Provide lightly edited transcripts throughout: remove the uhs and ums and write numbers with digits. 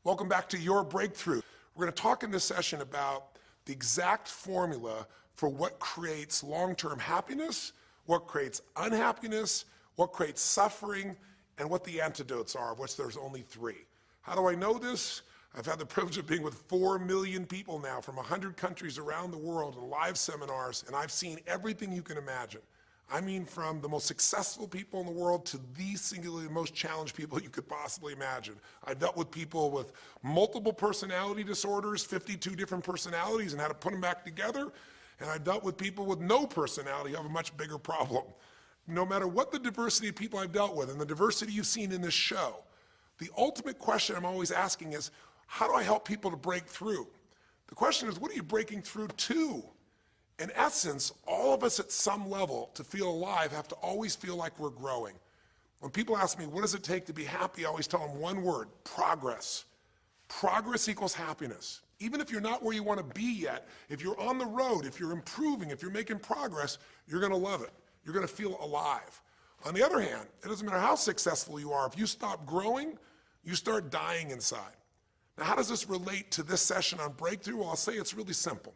Welcome back to Your Breakthrough. We're going to talk in this session about the exact formula for what creates long-term happiness, what creates unhappiness, what creates suffering, and what the antidotes are, of which there's only 3. How do I know this? I've had the privilege of being with 4 million people now from 100 countries around the world in live seminars, and I've seen everything you can imagine. I mean, from the most successful people in the world to the singularly most challenged people you could possibly imagine. I've dealt with people with multiple personality disorders, 52 different personalities, and how to put them back together. And I've dealt with people with no personality who have a much bigger problem. No matter what the diversity of people I've dealt with and the diversity you've seen in this show, the ultimate question I'm always asking is, how do I help people to break through? The question is, what are you breaking through to? In essence, all of us at some level to feel alive have to always feel like we're growing. When people ask me, what does it take to be happy? I always tell them one word: progress. Progress equals happiness. Even if you're not where you want to be yet, if you're on the road, if you're improving, if you're making progress, you're going to love it. You're going to feel alive. On the other hand, it doesn't matter how successful you are. If you stop growing, you start dying inside. Now, how does this relate to this session on breakthrough? Well, I'll say it's really simple.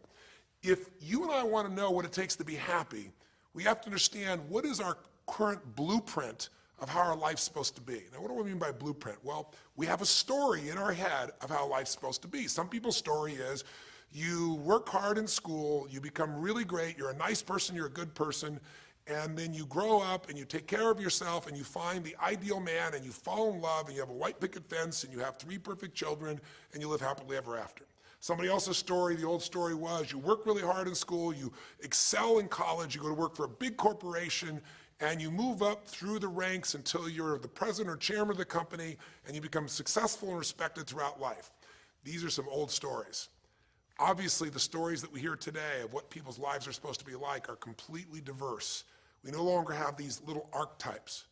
If you and I want to know what it takes to be happy, we have to understand what is our current blueprint of how our life's supposed to be. Now, what do I mean by blueprint? Well, we have a story in our head of how life's supposed to be. Some people's story is you work hard in school, you become really great, you're a nice person, you're a good person, and then you grow up and you take care of yourself and you find the ideal man and you fall in love and you have a white picket fence and you have 3 perfect children and you live happily ever after. Somebody else's story, the old story was, you work really hard in school, you excel in college, you go to work for a big corporation, and you move up through the ranks until you're the president or chairman of the company, and you become successful and respected throughout life. These are some old stories. Obviously, the stories that we hear today of what people's lives are supposed to be like are completely diverse. We no longer have these little archetypes,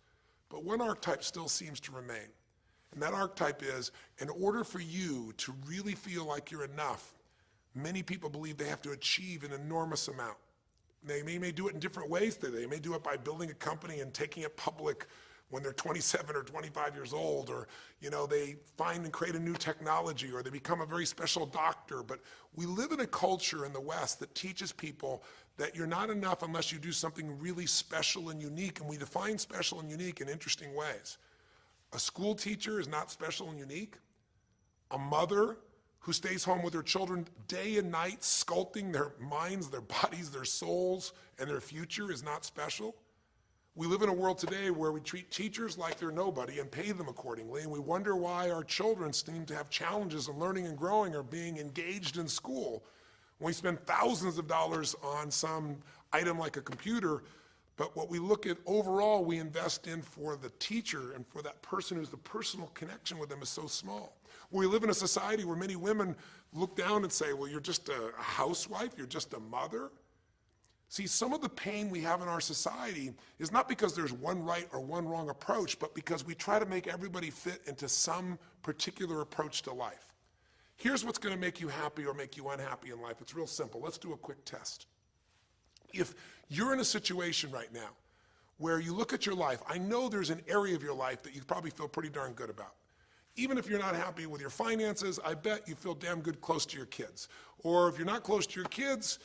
but one archetype still seems to remain. And that archetype is, in order for you to really feel like you're enough, many people believe they have to achieve an enormous amount. They may do it in different ways today. They may do it by building a company and taking it public when they're 27 or 25 years old, or they find and create a new technology, or they become a very special doctor. But we live in a culture in the West that teaches people that you're not enough unless you do something really special and unique, and we define special and unique in interesting ways. A school teacher is not special and unique. A mother who stays home with her children day and night, sculpting their minds, their bodies, their souls, and their future is not special. We live in a world today where we treat teachers like they're nobody and pay them accordingly, and we wonder why our children seem to have challenges in learning and growing or being engaged in school. When we spend thousands of dollars on some item like a computer, but what we look at overall, we invest in for the teacher and for that person who's the personal connection with them is so small. We live in a society where many women look down and say, well, you're just a housewife, you're just a mother. See, some of the pain we have in our society is not because there's one right or one wrong approach, but because we try to make everybody fit into some particular approach to life. Here's what's going to make you happy or make you unhappy in life. It's real simple. Let's do a quick test. If you're in a situation right now where you look at your life, I know there's an area of your life that you probably feel pretty darn good about. Even if you're not happy with your finances, I bet you feel damn good close to your kids. Or if you're not close to your kids,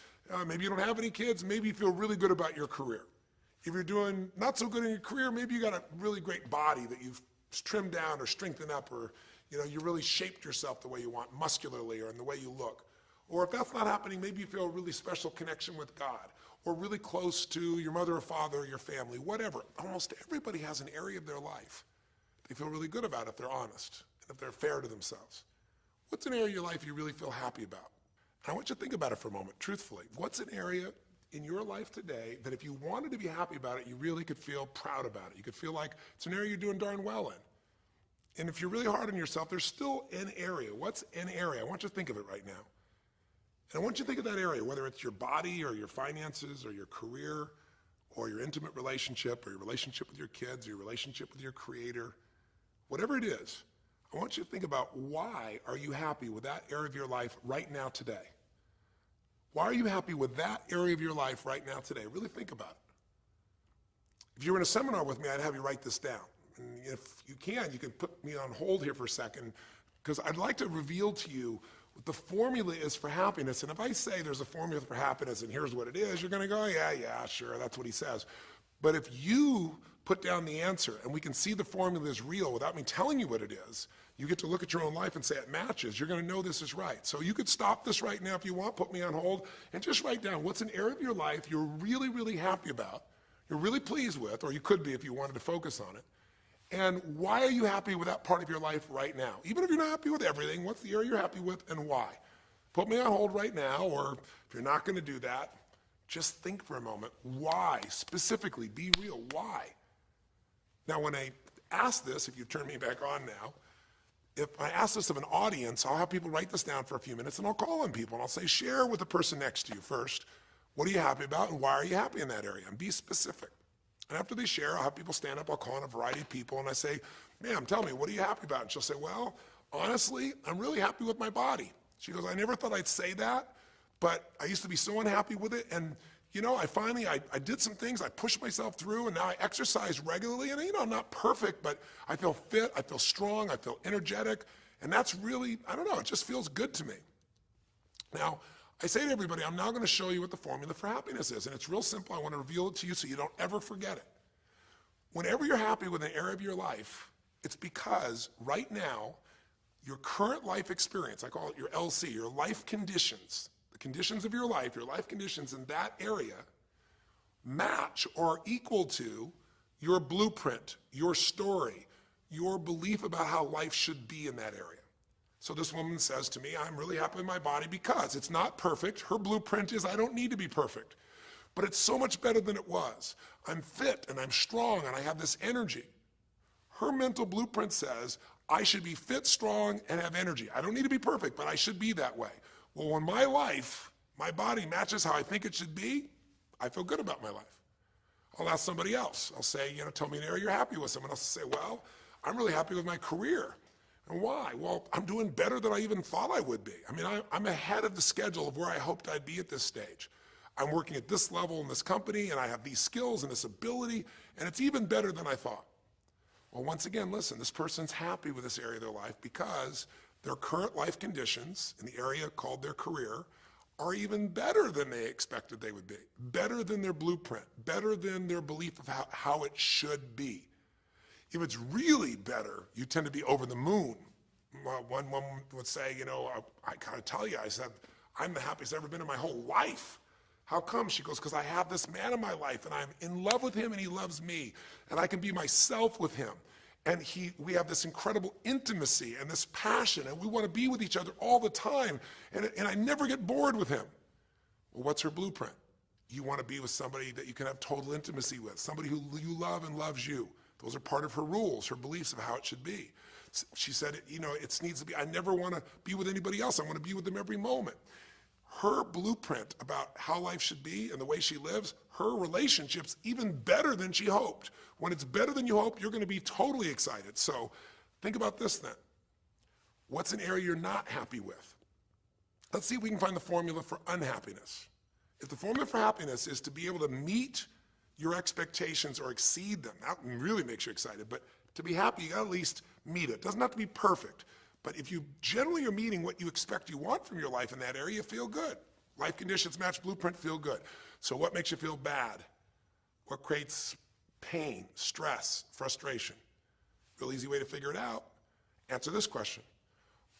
maybe you don't have any kids, maybe you feel really good about your career. If you're doing not so good in your career, maybe you got a really great body that you've trimmed down or strengthened up, or you really shaped yourself the way you want, muscularly, or in the way you look. Or if that's not happening, maybe you feel a really special connection with God, or really close to your mother or father or your family, whatever. Almost everybody has an area of their life they feel really good about if they're honest and if they're fair to themselves. What's an area of your life you really feel happy about? And I want you to think about it for a moment, truthfully. What's an area in your life today that if you wanted to be happy about it, you really could feel proud about it? You could feel like it's an area you're doing darn well in. And if you're really hard on yourself, there's still an area. What's an area? I want you to think of it right now. And I want you to think of that area, whether it's your body or your finances or your career or your intimate relationship or your relationship with your kids or your relationship with your creator, whatever it is. I want you to think about, why are you happy with that area of your life right now today? Why are you happy with that area of your life right now today? Really think about it. If you were in a seminar with me, I'd have you write this down. And if you can put me on hold here for a second, because I'd like to reveal to you what the formula is for happiness. And if I say there's a formula for happiness and here's what it is, you're going to go, yeah, sure, that's what he says. But if you put down the answer and we can see the formula is real without me telling you what it is, you get to look at your own life and say it matches. You're going to know this is right. So you could stop this right now if you want, put me on hold, and just write down what's an area of your life you're really, really happy about, you're really pleased with, or you could be if you wanted to focus on it. And why are you happy with that part of your life right now? Even if you're not happy with everything, what's the area you're happy with and why? Put me on hold right now, or if you're not going to do that, just think for a moment. Why? Specifically, be real. Why? Now, when I ask this, if you turn me back on now, if I ask this of an audience, I'll have people write this down for a few minutes, and I'll call on people, and I'll say, share with the person next to you first. What are you happy about, and why are you happy in that area? And be specific. And after they share, I'll have people stand up, I'll call on a variety of people, and I say, ma'am, tell me, what are you happy about? And she'll say, well, honestly, I'm really happy with my body. She goes, I never thought I'd say that, but I used to be so unhappy with it, and you know, I did some things, I pushed myself through, and now I exercise regularly, and you know, I'm not perfect, but I feel fit, I feel strong, I feel energetic, and that's really, I don't know, it just feels good to me. Now, I say to everybody, I'm now going to show you what the formula for happiness is, and it's real simple. I want to reveal it to you so you don't ever forget it. Whenever you're happy with an area of your life, it's because right now, your current life experience, I call it your LC, your life conditions, the conditions of your life conditions in that area match or are equal to your blueprint, your story, your belief about how life should be in that area. So this woman says to me, I'm really happy with my body because it's not perfect. Her blueprint is I don't need to be perfect, but it's so much better than it was. I'm fit and I'm strong and I have this energy. Her mental blueprint says I should be fit, strong, and have energy. I don't need to be perfect, but I should be that way. Well, when my life, my body matches how I think it should be, I feel good about my life. I'll ask somebody else. I'll say, tell me an area you're happy with. Someone else will say, well, I'm really happy with my career. And why? Well, I'm doing better than I even thought I would be. I mean, I'm ahead of the schedule of where I hoped I'd be at this stage. I'm working at this level in this company, and I have these skills and this ability, and it's even better than I thought. Well, once again, listen, this person's happy with this area of their life because their current life conditions in the area called their career are even better than they expected they would be, better than their blueprint, better than their belief of how it should be. If it's really better, you tend to be over the moon. One woman would say, I gotta tell you, I said, I'm the happiest I've ever been in my whole life. How come? She goes, because I have this man in my life and I'm in love with him and he loves me and I can be myself with him. And we have this incredible intimacy and this passion and we want to be with each other all the time and I never get bored with him. Well, what's her blueprint? You want to be with somebody that you can have total intimacy with, somebody who you love and loves you. Those are part of her rules, her beliefs of how it should be. She said, it needs to be, I never want to be with anybody else. I want to be with them every moment. Her blueprint about how life should be and the way she lives, her relationship's even better than she hoped. When it's better than you hope, you're going to be totally excited. So think about this then. What's an area you're not happy with? Let's see if we can find the formula for unhappiness. If the formula for happiness is to be able to meet your expectations or exceed them, that really makes you excited, but to be happy, you gotta at least meet it. It doesn't have to be perfect, but if you generally are meeting what you expect you want from your life in that area, you feel good. Life conditions match blueprint, feel good. So what makes you feel bad? What creates pain, stress, frustration? Real easy way to figure it out. Answer this question.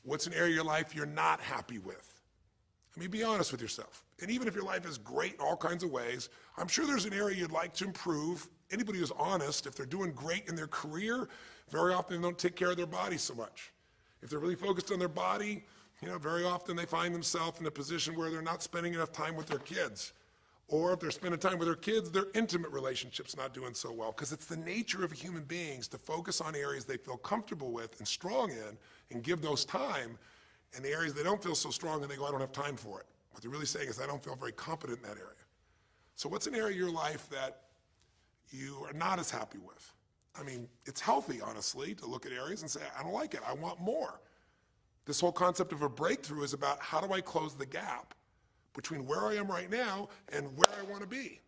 What's an area of your life you're not happy with? I mean, be honest with yourself. And even if your life is great in all kinds of ways, I'm sure there's an area you'd like to improve. Anybody who's honest, if they're doing great in their career, very often they don't take care of their body so much. If they're really focused on their body, very often they find themselves in a position where they're not spending enough time with their kids. Or if they're spending time with their kids, their intimate relationship's not doing so well. Because it's the nature of human beings to focus on areas they feel comfortable with and strong in and give those time. And the areas they don't feel so strong and they go, I don't have time for it. What they're really saying is, I don't feel very competent in that area. So what's an area of your life that you are not as happy with? I mean, it's healthy, honestly, to look at areas and say, I don't like it, I want more. This whole concept of a breakthrough is about how do I close the gap between where I am right now and where I want to be.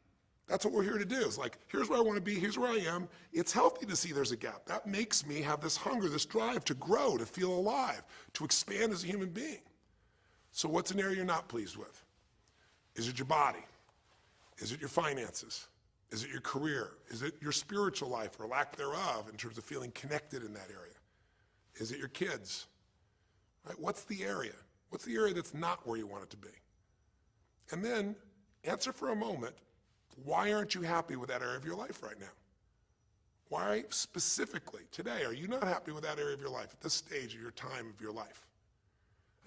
That's what we're here to do. It's like, here's where I want to be, here's where I am. It's healthy to see there's a gap. That makes me have this hunger, this drive to grow, to feel alive, to expand as a human being. So what's an area you're not pleased with? Is it your body? Is it your finances? Is it your career? Is it your spiritual life or lack thereof in terms of feeling connected in that area? Is it your kids? Right? What's the area? What's the area that's not where you want it to be? And then answer for a moment, why aren't you happy with that area of your life right now? Why specifically today are you not happy with that area of your life at this stage of your time of your life?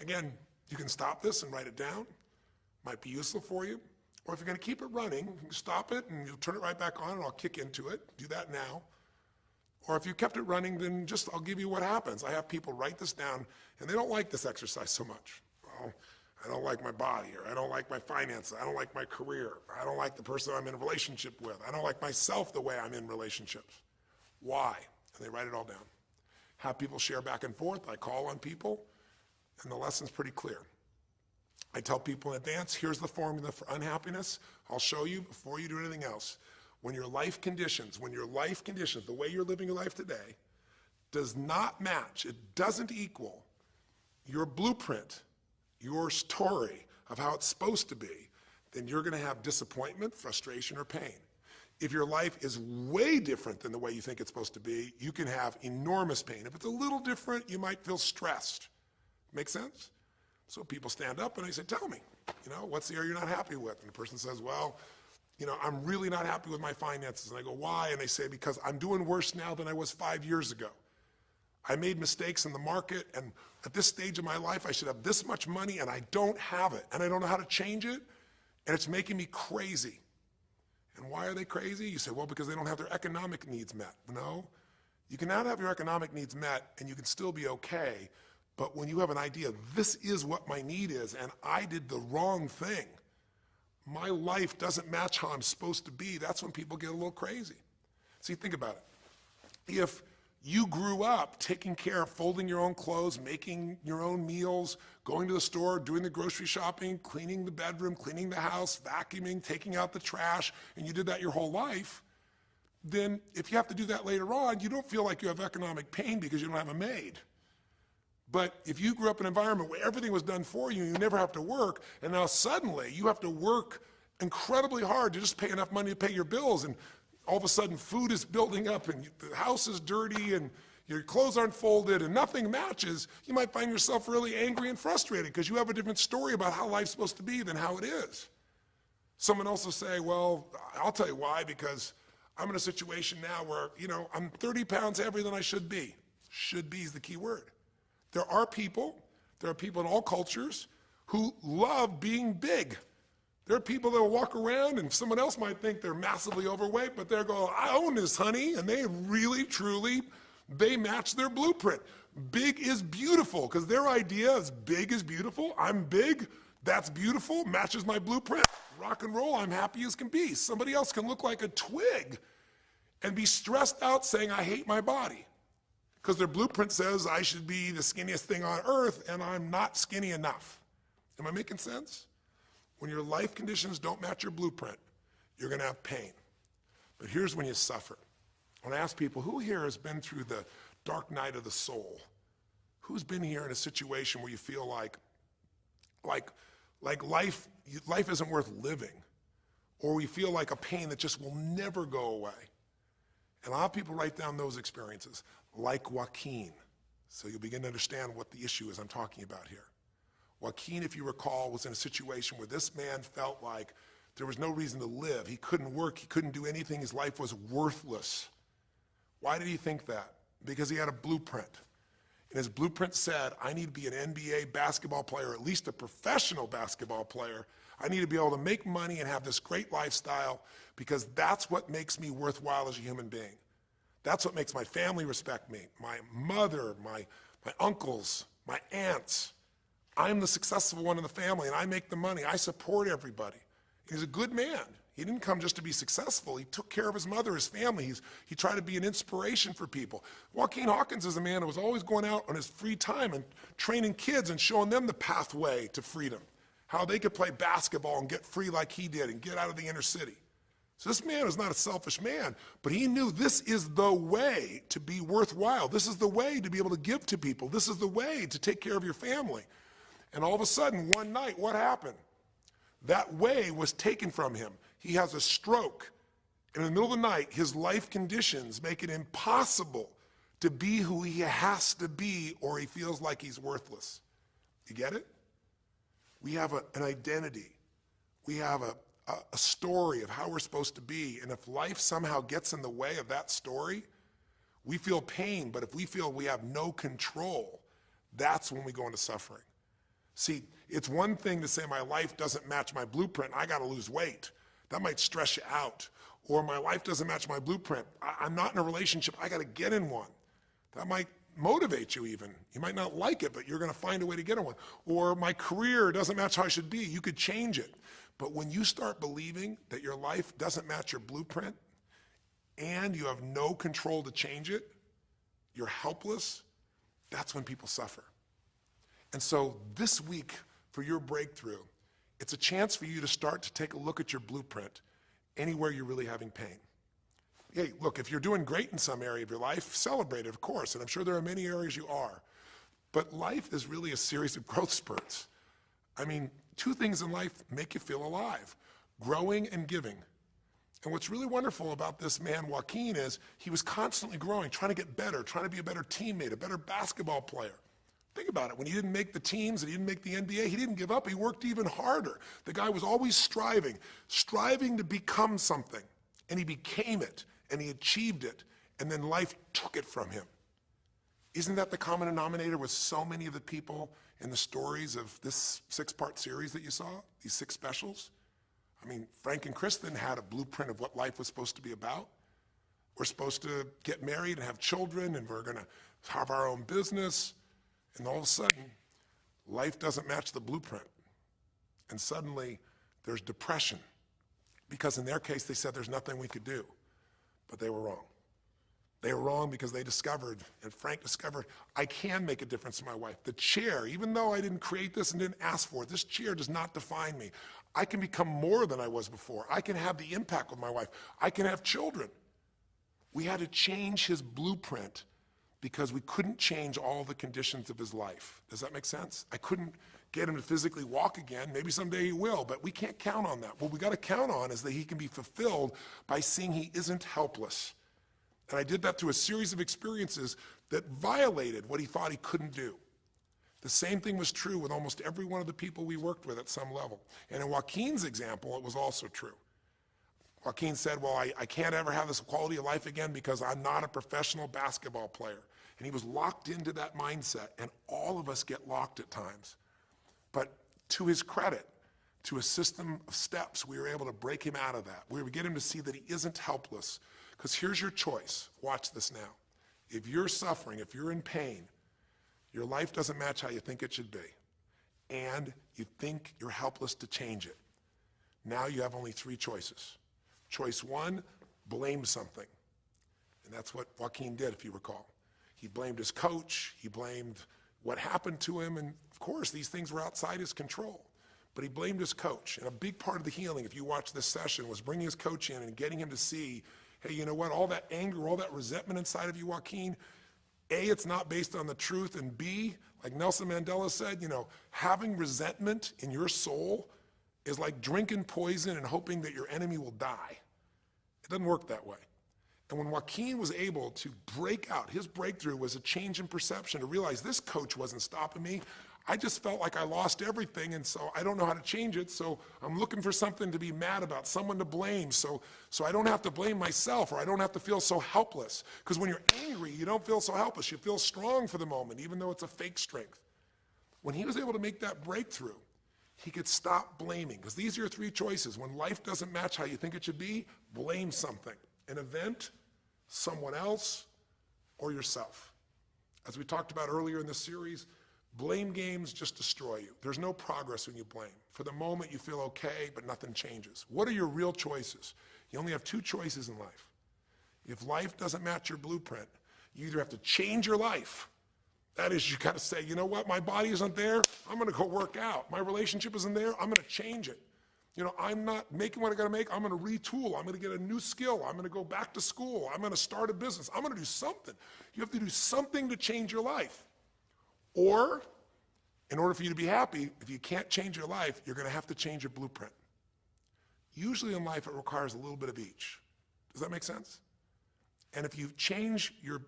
Again, you can stop this and write it down. Might be useful for you. Or if you're going to keep it running, you can stop it and you'll turn it right back on and I'll kick into it. Do that now. Or if you kept it running, then just I'll give you what happens. I have people write this down and they don't like this exercise so much. Well, I don't like my body, or I don't like my finances, I don't like my career, I don't like the person I'm in a relationship with, I don't like myself the way I'm in relationships. Why? And they write it all down. Have people share back and forth. I call on people, and the lesson's pretty clear. I tell people in advance, here's the formula for unhappiness. I'll show you before you do anything else. When your life conditions, the way you're living your life today, does not match, it doesn't equal your blueprint, your story of how it's supposed to be, then you're going to have disappointment, frustration, or pain. If your life is way different than the way you think it's supposed to be, you can have enormous pain. If it's a little different, you might feel stressed. Make sense? So people stand up and they say, tell me, what's the area you're not happy with? And the person says, well, I'm really not happy with my finances. And I go, why? And they say, because I'm doing worse now than I was 5 years ago. I made mistakes in the market, and at this stage of my life, I should have this much money, and I don't have it, and I don't know how to change it, and it's making me crazy. And why are they crazy? You say, well, because they don't have their economic needs met. No, you can not have your economic needs met, and you can still be okay, but when you have an idea, this is what my need is, and I did the wrong thing, my life doesn't match how I'm supposed to be, that's when people get a little crazy. See, think about it. If you grew up taking care of folding your own clothes, making your own meals, going to the store, doing the grocery shopping, cleaning the bedroom, cleaning the house, vacuuming, taking out the trash, and you did that your whole life, then if you have to do that later on, you don't feel like you have economic pain because you don't have a maid. But if you grew up in an environment where everything was done for you, you never have to work, and now suddenly you have to work incredibly hard to just pay enough money to pay your bills, and all of a sudden food is building up and the house is dirty and your clothes aren't folded and nothing matches, you might find yourself really angry and frustrated because you have a different story about how life's supposed to be than how it is. Someone else will say, well, I'll tell you why, because I'm in a situation now where, I'm 30 pounds heavier than I should be. Should be is the key word. There are people in all cultures who love being big. There are people that will walk around and someone else might think they're massively overweight, but they're going, I own this, honey, and they really, truly, they match their blueprint. Big is beautiful, because their idea is big is beautiful. I'm big, that's beautiful, matches my blueprint. Rock and roll, I'm happy as can be. Somebody else can look like a twig and be stressed out saying, I hate my body, because their blueprint says I should be the skinniest thing on earth, and I'm not skinny enough. Am I making sense? When your life conditions don't match your blueprint, you're going to have pain. But here's when you suffer. When I ask people, who here has been through the dark night of the soul? Who's been here in a situation where you feel like life isn't worth living, or we feel like a pain that just will never go away? And a lot of people write down those experiences, like Joaquin. So you'll begin to understand what the issue is I'm talking about here. Joaquin, if you recall, was in a situation where this man felt like there was no reason to live. He couldn't work, he couldn't do anything, his life was worthless. Why did he think that? Because he had a blueprint. And his blueprint said, I need to be an NBA basketball player, at least a professional basketball player. I need to be able to make money and have this great lifestyle, because that's what makes me worthwhile as a human being. That's what makes my family respect me, my mother, my uncles, my aunts. I'm the successful one in the family, and I make the money. I support everybody. He's a good man. He didn't come just to be successful. He took care of his mother, his family. He tried to be an inspiration for people. Joaquin Hawkins is a man who was always going out on his free time and training kids and showing them the pathway to freedom, how they could play basketball and get free like he did and get out of the inner city. So this man is not a selfish man, but he knew this is the way to be worthwhile. This is the way to be able to give to people. This is the way to take care of your family. And all of a sudden, one night, what happened? That way was taken from him. He has a stroke. And in the middle of the night, his life conditions make it impossible to be who he has to be, or he feels like he's worthless. You get it? We have an identity. We have a story of how we're supposed to be. And if life somehow gets in the way of that story, we feel pain. But if we feel we have no control, that's when we go into suffering. See, it's one thing to say my life doesn't match my blueprint. I got to lose weight. That might stress you out. Or my life doesn't match my blueprint. I'm not in a relationship. I got to get in one. That might motivate you even. You might not like it, but you're going to find a way to get in one. Or my career doesn't match how I should be. You could change it. But when you start believing that your life doesn't match your blueprint and you have no control to change it, you're helpless, that's when people suffer. And so this week for your breakthrough, it's a chance for you to start to take a look at your blueprint anywhere you're really having pain. Hey, look, if you're doing great in some area of your life, celebrate it, of course, and I'm sure there are many areas you are. But life is really a series of growth spurts. I mean, two things in life make you feel alive: growing and giving. And what's really wonderful about this man, Joaquin, is he was constantly growing, trying to get better, trying to be a better teammate, a better basketball player. Think about it. When he didn't make the teams and he didn't make the NBA, he didn't give up. He worked even harder. The guy was always striving to become something. And he became it, and he achieved it, and then life took it from him. Isn't that the common denominator with so many of the people in the stories of this 6-part series that you saw, these 6 specials? I mean, Frank and Kristen had a blueprint of what life was supposed to be about. We're supposed to get married and have children, and we're going to have our own business. And all of a sudden, life doesn't match the blueprint. And suddenly, there's depression. Because in their case, they said there's nothing we could do. But they were wrong. They were wrong because they discovered, and Frank discovered, I can make a difference in my wife. The chair, even though I didn't create this and didn't ask for it, this chair does not define me. I can become more than I was before. I can have the impact with my wife. I can have children. We had to change his blueprint because we couldn't change all the conditions of his life. Does that make sense? I couldn't get him to physically walk again. Maybe someday he will, but we can't count on that. What we got to count on is that he can be fulfilled by seeing he isn't helpless. And I did that through a series of experiences that violated what he thought he couldn't do. The same thing was true with almost every one of the people we worked with at some level. And in Joaquin's example, it was also true. Joaquin said, well, I can't ever have this quality of life again because I'm not a professional basketball player. And he was locked into that mindset, and all of us get locked at times. But to his credit, to a system of steps, we were able to break him out of that. We were get him to see that he isn't helpless. Because here's your choice. Watch this now. If you're suffering, if you're in pain, your life doesn't match how you think it should be, and you think you're helpless to change it, now you have only 3 choices. Choice 1, blame something. And that's what Joaquin did, if you recall. He blamed his coach. He blamed what happened to him. And of course, these things were outside his control. But he blamed his coach. And a big part of the healing, if you watch this session, was bringing his coach in and getting him to see, hey, you know what? All that anger, all that resentment inside of you, Joaquin, A, it's not based on the truth. And B, like Nelson Mandela said, having resentment in your soul is like drinking poison and hoping that your enemy will die. It doesn't work that way. And when Joaquin was able to break out, his breakthrough was a change in perception, to realize this coach wasn't stopping me. I just felt like I lost everything, and so I don't know how to change it, so I'm looking for something to be mad about, someone to blame, so I don't have to blame myself, or I don't have to feel so helpless. Because when you're angry, you don't feel so helpless. You feel strong for the moment, even though it's a fake strength. When he was able to make that breakthrough, he could stop blaming. Because these are your 3 choices. When life doesn't match how you think it should be, blame something. An event, someone else, or yourself. As we talked about earlier in the series, blame games just destroy you. There's no progress when you blame. For the moment, you feel okay, but nothing changes. What are your real choices? You only have 2 choices in life. If life doesn't match your blueprint, you either have to change your life. That is, you got to say, you know what, my body isn't there, I'm going to go work out. My relationship isn't there, I'm going to change it. I'm not making what I gotta make. I'm gonna retool. I'm gonna get a new skill. I'm gonna go back to school. I'm gonna start a business. I'm gonna do something. You have to do something to change your life. Or, in order for you to be happy, if you can't change your life, you're gonna have to change your blueprint. Usually in life, it requires a little bit of each. Does that make sense? And if you change your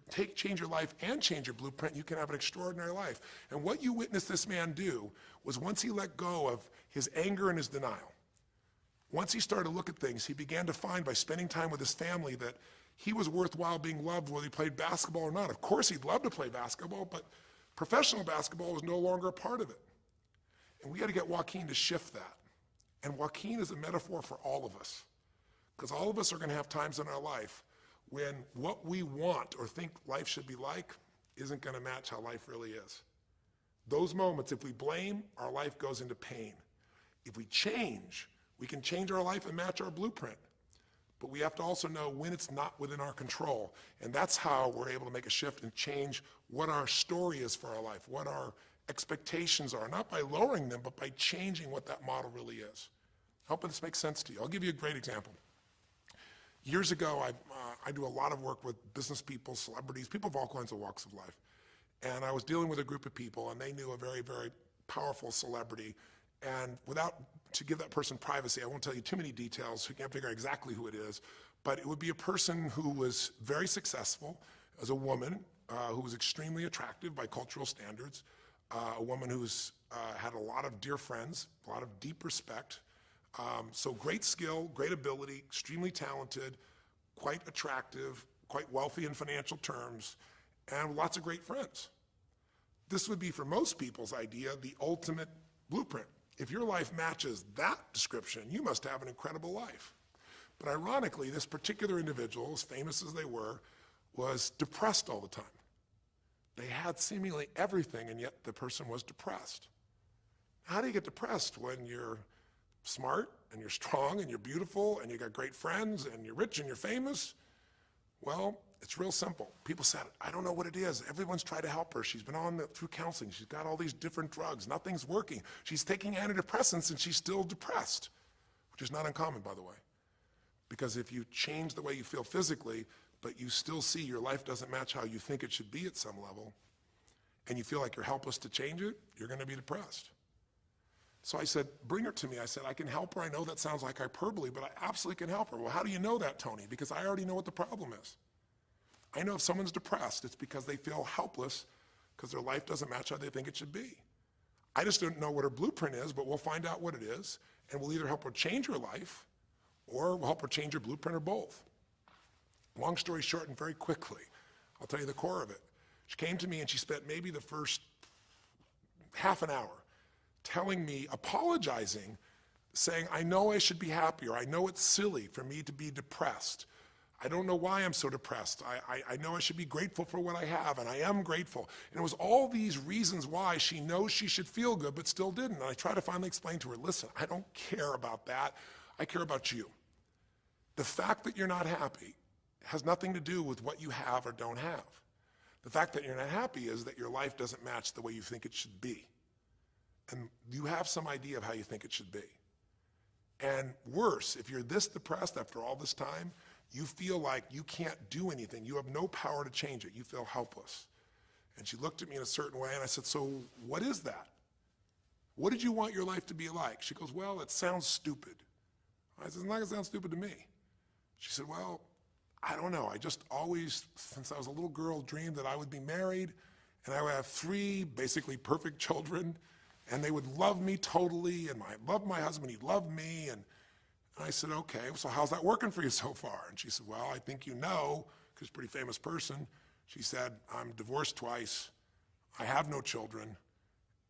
life and change your blueprint, you can have an extraordinary life. And what you witnessed this man do was once he let go of his anger and his denial, once he started to look at things, he began to find by spending time with his family that he was worthwhile being loved whether he played basketball or not. Of course, he'd love to play basketball, but professional basketball was no longer a part of it. And we got to get Joaquin to shift that. And Joaquin is a metaphor for all of us, because all of us are going to have times in our life when what we want or think life should be like isn't going to match how life really is. Those moments, if we blame, our life goes into pain. If we change, we can change our life and match our blueprint. But we have to also know when it's not within our control. And that's how we're able to make a shift and change what our story is for our life, what our expectations are, not by lowering them, but by changing what that model really is. I hope this makes sense to you. I'll give you a great example. Years ago, I do a lot of work with business people, celebrities, people of all kinds of walks of life. And I was dealing with a group of people, and they knew a very, very powerful celebrity. And to give that person privacy, I won't tell you too many details, so you can't figure out exactly who it is, but it would be a person who was very successful as a woman, who was extremely attractive by cultural standards, a woman who's had a lot of dear friends, a lot of deep respect, so great skill, great ability, extremely talented, quite attractive, quite wealthy in financial terms, and lots of great friends. This would be, for most people's idea, the ultimate blueprint. If your life matches that description, you must have an incredible life. But ironically, this particular individual, as famous as they were, was depressed all the time. They had seemingly everything, and yet the person was depressed. How do you get depressed when you're smart and you're strong and you're beautiful and you got great friends and you're rich and you're famous? Well, it's real simple. People said, I don't know what it is. Everyone's tried to help her. She's been through counseling. She's got all these different drugs. Nothing's working. She's taking antidepressants and she's still depressed, which is not uncommon, by the way. Because if you change the way you feel physically, but you still see your life doesn't match how you think it should be at some level, and you feel like you're helpless to change it, you're going to be depressed. So I said, bring her to me. I said, I can help her. I know that sounds like hyperbole, but I absolutely can help her. Well, how do you know that, Tony? Because I already know what the problem is. I know if someone's depressed, it's because they feel helpless because their life doesn't match how they think it should be. I just don't know what her blueprint is, but we'll find out what it is, and we'll either help her change her life or we'll help her change her blueprint or both. Long story short, and very quickly, I'll tell you the core of it. She came to me and she spent maybe the first half an hour telling me, apologizing, saying, I know I should be happier. I know it's silly for me to be depressed. I don't know why I'm so depressed. I know I should be grateful for what I have, and I am grateful. And it was all these reasons why she knows she should feel good, but still didn't. And I tried to finally explain to her, listen, I don't care about that. I care about you. The fact that you're not happy has nothing to do with what you have or don't have. The fact that you're not happy is that your life doesn't match the way you think it should be. And you have some idea of how you think it should be. And worse, if you're this depressed after all this time, you feel like you can't do anything. You have no power to change it. You feel helpless. And she looked at me in a certain way, and I said, so what is that? What did you want your life to be like? She goes, well, it sounds stupid. I said, it's not going to sound stupid to me. She said, well, I don't know. I just always, since I was a little girl, dreamed that I would be married, and I would have 3 basically perfect children, and they would love me totally, and I loved my husband, he'd love me, and I said, okay, so how's that working for you so far? And she said, well, I think you know, because she's a pretty famous person. She said, I'm divorced twice, I have no children,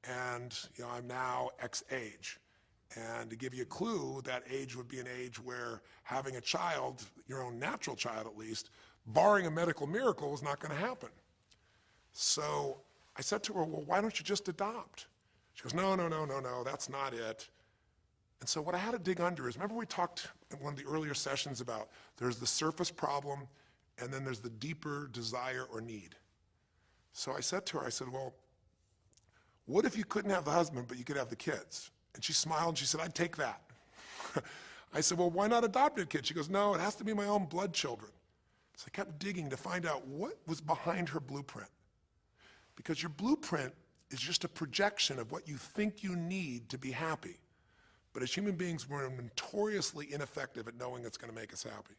and I'm now X age. And to give you a clue, that age would be an age where having a child, your own natural child at least, barring a medical miracle, is not going to happen. So I said to her, well, why don't you just adopt? She goes, no, that's not it. And so what I had to dig under is, remember we talked in one of the earlier sessions about there's the surface problem and then there's the deeper desire or need. So I said to her, I said, well, what if you couldn't have the husband but you could have the kids? And she smiled and she said, I'd take that. I said, well, why not adopted kids? She goes, no, it has to be my own blood children. So I kept digging to find out what was behind her blueprint. Because your blueprint is just a projection of what you think you need to be happy. But as human beings, we're notoriously ineffective at knowing it's going to make us happy.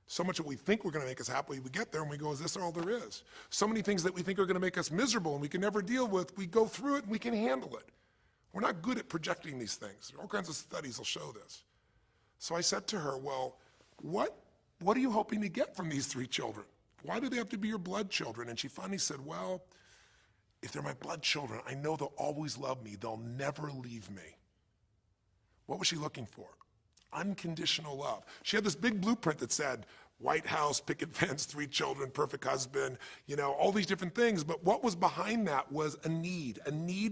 So much that we think we're going to make us happy, we get there and we go, is this all there is? So many things that we think are going to make us miserable and we can never deal with, we go through it and we can handle it. We're not good at projecting these things. All kinds of studies will show this. So I said to her, well, what are you hoping to get from these 3 children? Why do they have to be your blood children? And she finally said, well, if they're my blood children, I know they'll always love me. They'll never leave me. What was she looking for? Unconditional love. She had this big blueprint that said, White House, picket fence, 3 children, perfect husband, all these different things. But what was behind that was a need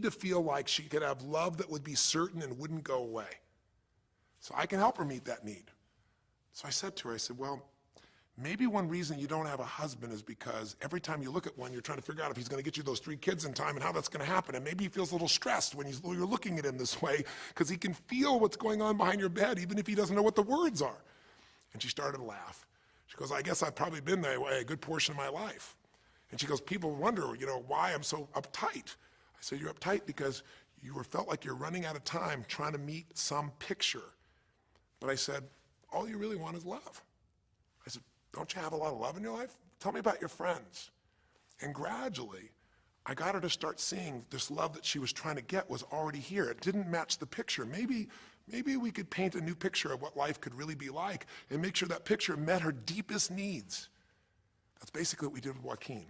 to feel like she could have love that would be certain and wouldn't go away. So I can help her meet that need. So I said to her, I said, well, maybe one reason you don't have a husband is because every time you look at one, you're trying to figure out if he's going to get you those 3 kids in time and how that's going to happen. And maybe he feels a little stressed when you're looking at him this way because he can feel what's going on behind your bed, even if he doesn't know what the words are. And she started to laugh. She goes, I guess I've probably been that way a good portion of my life. And she goes, people wonder, why I'm so uptight. I said, you're uptight because you felt like you're running out of time trying to meet some picture. But I said, all you really want is love. I said, don't you have a lot of love in your life? Tell me about your friends. And gradually, I got her to start seeing this love that she was trying to get was already here. It didn't match the picture. Maybe we could paint a new picture of what life could really be like and make sure that picture met her deepest needs. That's basically what we did with Joaquin.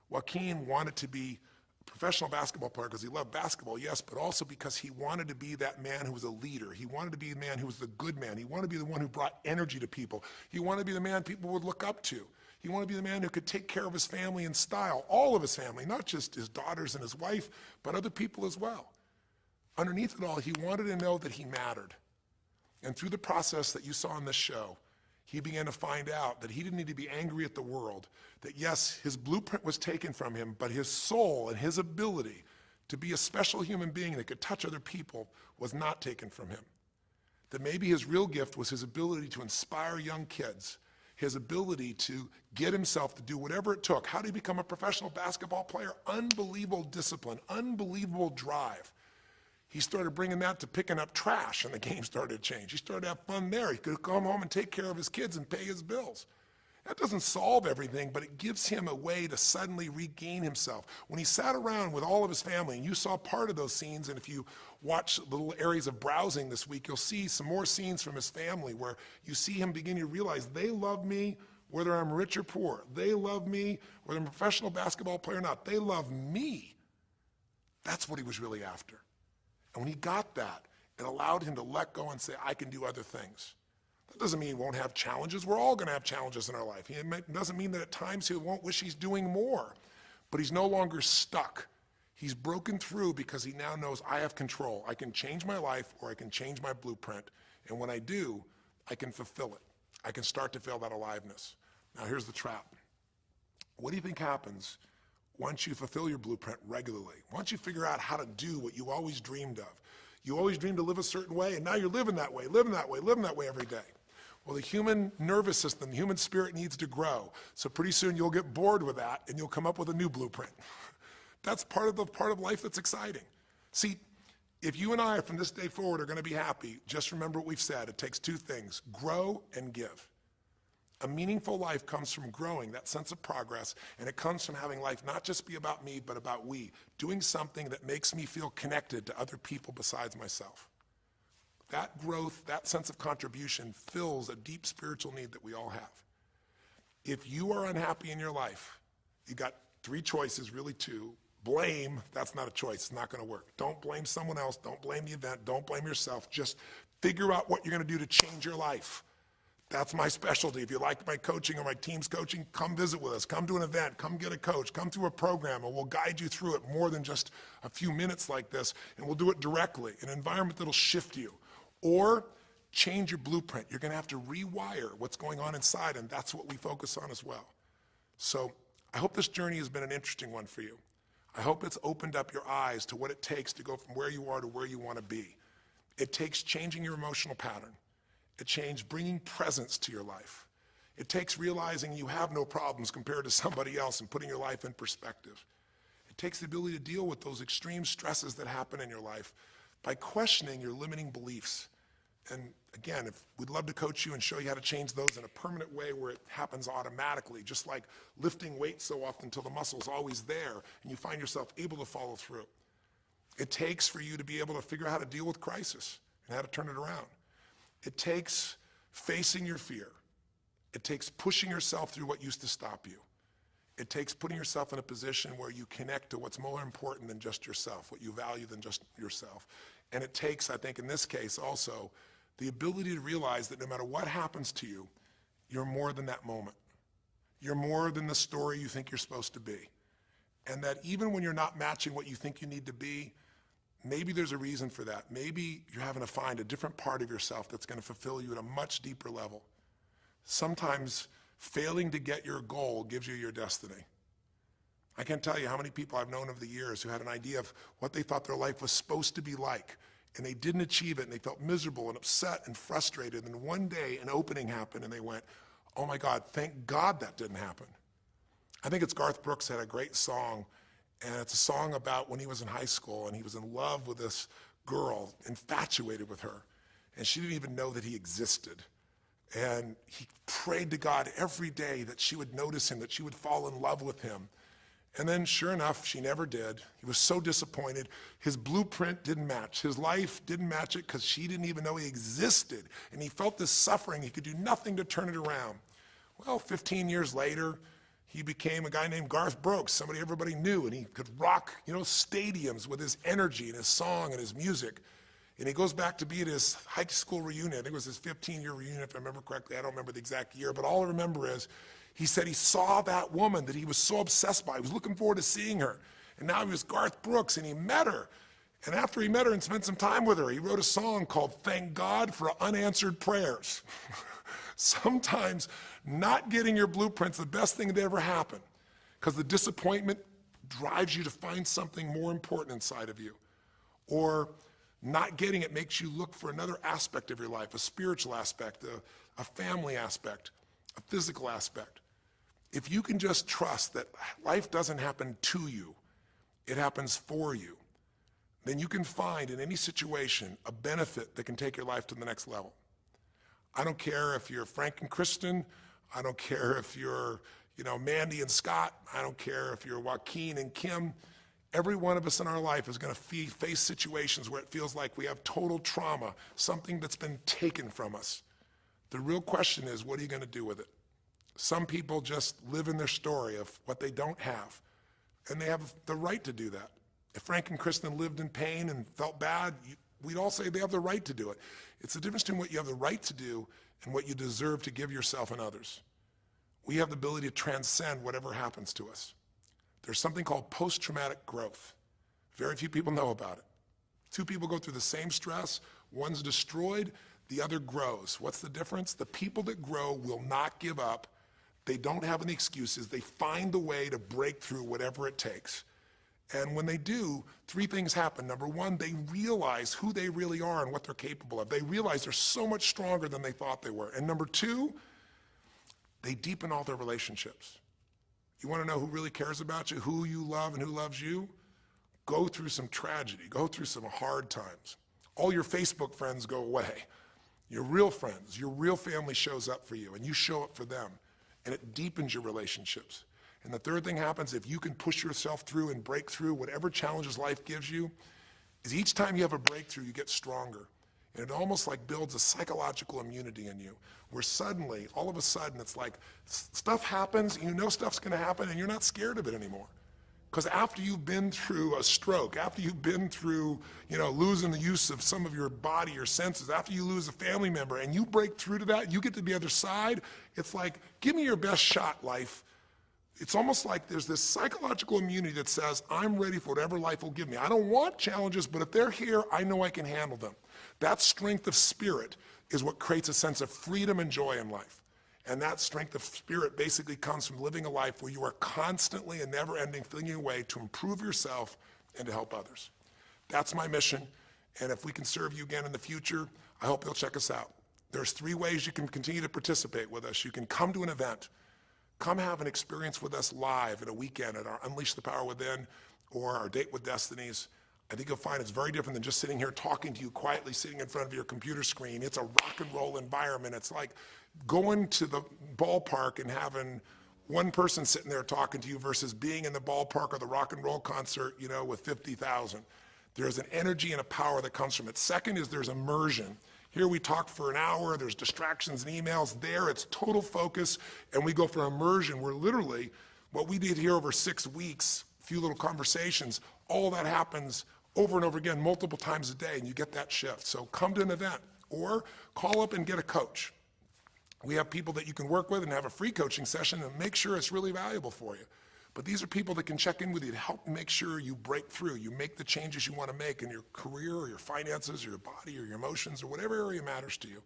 Joaquin wanted to be a professional basketball player because he loved basketball, yes, but also because he wanted to be that man who was a leader. He wanted to be the man who was the good man. He wanted to be the one who brought energy to people. He wanted to be the man people would look up to. He wanted to be the man who could take care of his family in style, all of his family, not just his daughters and his wife, but other people as well. Underneath it all, he wanted to know that he mattered. And through the process that you saw in this show, he began to find out that he didn't need to be angry at the world, that yes, his blueprint was taken from him, but his soul and his ability to be a special human being that could touch other people was not taken from him. That maybe his real gift was his ability to inspire young kids, his ability to get himself to do whatever it took. How did he become a professional basketball player? Unbelievable discipline, unbelievable drive. He started bringing that to picking up trash, and the game started to change. He started to have fun there. He could come home and take care of his kids and pay his bills. That doesn't solve everything, but it gives him a way to suddenly regain himself. When he sat around with all of his family, and you saw part of those scenes, and if you watch little areas of browsing this week, you'll see some more scenes from his family where you see him beginning to realize they love me whether I'm rich or poor. They love me whether I'm a professional basketball player or not. They love me. That's what he was really after. And when he got that, it allowed him to let go and say, I can do other things. That doesn't mean he won't have challenges. We're all going to have challenges in our life. It doesn't mean that at times he won't wish he's doing more. But he's no longer stuck. He's broken through because he now knows I have control. I can change my life or I can change my blueprint. And when I do, I can fulfill it. I can start to feel that aliveness. Now here's the trap. What do you think happens once you fulfill your blueprint regularly? Once you figure out how to do what you always dreamed of? You always dreamed to live a certain way, and now you're living that way every day. Well, the human nervous system, the human spirit needs to grow. So pretty soon you'll get bored with that, and you'll come up with a new blueprint. That's part of life that's exciting. See, if you and I from this day forward are going to be happy, just remember what we've said. It takes 2 things, grow and give. A meaningful life comes from growing, that sense of progress, and it comes from having life not just be about me, but about we, doing something that makes me feel connected to other people besides myself. That growth, that sense of contribution fills a deep spiritual need that we all have. If you are unhappy in your life, you got 3 choices, really 2. Blame, that's not a choice, it's not going to work. Don't blame someone else, don't blame the event, don't blame yourself. Just figure out what you're going to do to change your life. That's my specialty. If you like my coaching or my team's coaching, come visit with us. Come to an event. Come get a coach. Come through a program, and we'll guide you through it more than just a few minutes like this, and we'll do it directly, an environment that'll shift you. Or change your blueprint. You're going to have to rewire what's going on inside, and that's what we focus on as well. So I hope this journey has been an interesting one for you. I hope it's opened up your eyes to what it takes to go from where you are to where you want to be. It takes changing your emotional pattern. It takes bringing presence to your life. It takes realizing you have no problems compared to somebody else and putting your life in perspective. It takes the ability to deal with those extreme stresses that happen in your life by questioning your limiting beliefs. And again, we'd love to coach you and show you how to change those in a permanent way where it happens automatically, just like lifting weights so often until the muscle's always there and you find yourself able to follow through. It takes for you to be able to figure out how to deal with crisis and how to turn it around. It takes facing your fear. It takes pushing yourself through what used to stop you. It takes putting yourself in a position where you connect to what's more important than just yourself, what you value than just yourself. And it takes, I think in this case also, the ability to realize that no matter what happens to you, you're more than that moment. You're more than the story you think you're supposed to be. And that even when you're not matching what you think you need to be, maybe there's a reason for that. Maybe you're having to find a different part of yourself that's going to fulfill you at a much deeper level. Sometimes failing to get your goal gives you your destiny. I can't tell you how many people I've known over the years who had an idea of what they thought their life was supposed to be like, and they didn't achieve it, and they felt miserable and upset and frustrated. And one day an opening happened, and they went, oh my God, thank God that didn't happen. I think it's Garth Brooks had a great song, and it's a song about when he was in high school, and he was in love with this girl, infatuated with her, and she didn't even know that he existed. And he prayed to God every day that she would notice him, that she would fall in love with him. And then sure enough, she never did. He was so disappointed. His blueprint didn't match. His life didn't match it because she didn't even know he existed. And he felt this suffering. He could do nothing to turn it around. Well, 15 years later, he became a guy named Garth Brooks, somebody everybody knew, and he could rock, stadiums with his energy and his song and his music. And he goes back to be at his high school reunion. I think it was his 15-year reunion, if I remember correctly. I don't remember the exact year, but all I remember is he said he saw that woman that he was so obsessed by. He was looking forward to seeing her. And now he was Garth Brooks, and he met her. And after he met her and spent some time with her, he wrote a song called Thank God for Unanswered Prayers. Sometimes not getting your blueprint's the best thing that ever happened, because the disappointment drives you to find something more important inside of you. Or not getting it makes you look for another aspect of your life, a spiritual aspect, a family aspect, a physical aspect. If you can just trust that life doesn't happen to you, it happens for you, then you can find in any situation a benefit that can take your life to the next level. I don't care if you're Frank and Kristen. I don't care if you're, Mandy and Scott. I don't care if you're Joaquin and Kim. Every one of us in our life is going to face situations where it feels like we have total trauma, something that's been taken from us. The real question is, what are you going to do with it? Some people just live in their story of what they don't have, and they have the right to do that. If Frank and Kristen lived in pain and felt bad, we'd all say they have the right to do it. It's the difference between what you have the right to do and what you deserve to give yourself and others. We have the ability to transcend whatever happens to us. There's something called post-traumatic growth. Very few people know about it. Two people go through the same stress, one's destroyed, the other grows. What's the difference? The people that grow will not give up. They don't have any excuses. They find the way to break through whatever it takes. And when they do, three things happen. Number one, they realize who they really are and what they're capable of. They realize they're so much stronger than they thought they were. And number two, they deepen all their relationships. You want to know who really cares about you, who you love and who loves you? Go through some tragedy. Go through some hard times. All your Facebook friends go away. Your real friends, your real family shows up for you, and you show up for them. And it deepens your relationships. And the third thing happens, if you can push yourself through and break through whatever challenges life gives you, is each time you have a breakthrough, you get stronger. And it almost like builds a psychological immunity in you, where suddenly, all of a sudden, it's like stuff happens, you know stuff's gonna happen, and you're not scared of it anymore. Because after you've been through a stroke, after you've been through, losing the use of some of your body or senses, after you lose a family member and you break through to that, you get to the other side, it's like, give me your best shot, life. It's almost like there's this psychological immunity that says, I'm ready for whatever life will give me. I don't want challenges, but if they're here, I know I can handle them. That strength of spirit is what creates a sense of freedom and joy in life. And that strength of spirit basically comes from living a life where you are constantly and never-ending thinking a way to improve yourself and to help others. That's my mission, And if we can serve you again in the future, I hope you'll check us out. There's 3 ways you can continue to participate with us. You can come to an event, come have an experience with us live at a weekend at our Unleash the Power Within or our Date with Destinies. I think you'll find it's very different than just sitting here talking to you quietly, sitting in front of your computer screen. It's a rock and roll environment. It's like going to the ballpark and having one person sitting there talking to you versus being in the ballpark or the rock and roll concert, you know, with 50,000. There's an energy and a power that comes from it. Second is there's immersion. Here we talk for an hour, there's distractions and emails. There it's total focus, and we go for immersion where literally what we did here over 6 weeks, a few little conversations, all that happens over and over again, multiple times a day, and you get that shift. So come to an event or call up and get a coach. We have people that you can work with and have a free coaching session and make sure it's really valuable for you. But these are people that can check in with you to help make sure you break through, you make the changes you want to make in your career or your finances or your body or your emotions or whatever area matters to you.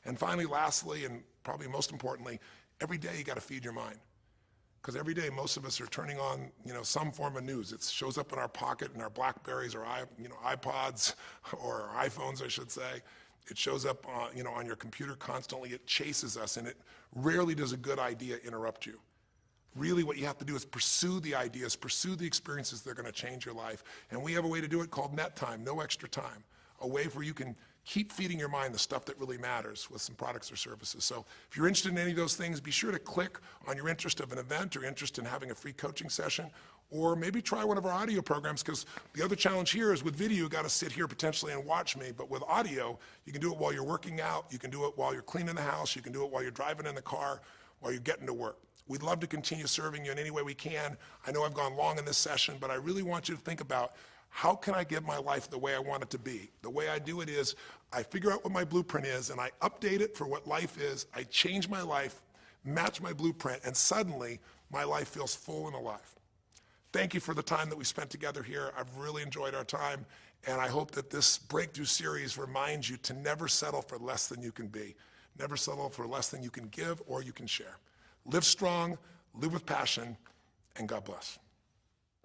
And finally, lastly, and probably most importantly, every day you got to feed your mind. Because every day most of us are turning on, you know, some form of news. It shows up in our pocket, in our Blackberries or iPods or our iPhones, I should say. It shows up on your computer constantly. It chases us, and it rarely does a good idea interrupt you. Really what you have to do is pursue the ideas, pursue the experiences that are going to change your life. And we have a way to do it called net time, no extra time. A way where you can keep feeding your mind the stuff that really matters with some products or services. So if you're interested in any of those things, be sure to click on your interest of an event or interest in having a free coaching session, or maybe try one of our audio programs, because the other challenge here is with video, you got to sit here potentially and watch me, but with audio, you can do it while you're working out, you can do it while you're cleaning the house, you can do it while you're driving in the car, while you're getting to work. We'd love to continue serving you in any way we can. I know I've gone long in this session, but I really want you to think about, how can I get my life the way I want it to be? The way I do it is I figure out what my blueprint is and I update it for what life is. I change my life, match my blueprint, and suddenly my life feels full and alive. Thank you for the time that we spent together here. I've really enjoyed our time, and I hope that this breakthrough series reminds you to never settle for less than you can be. Never settle for less than you can give or you can share. Live strong, live with passion, and God bless.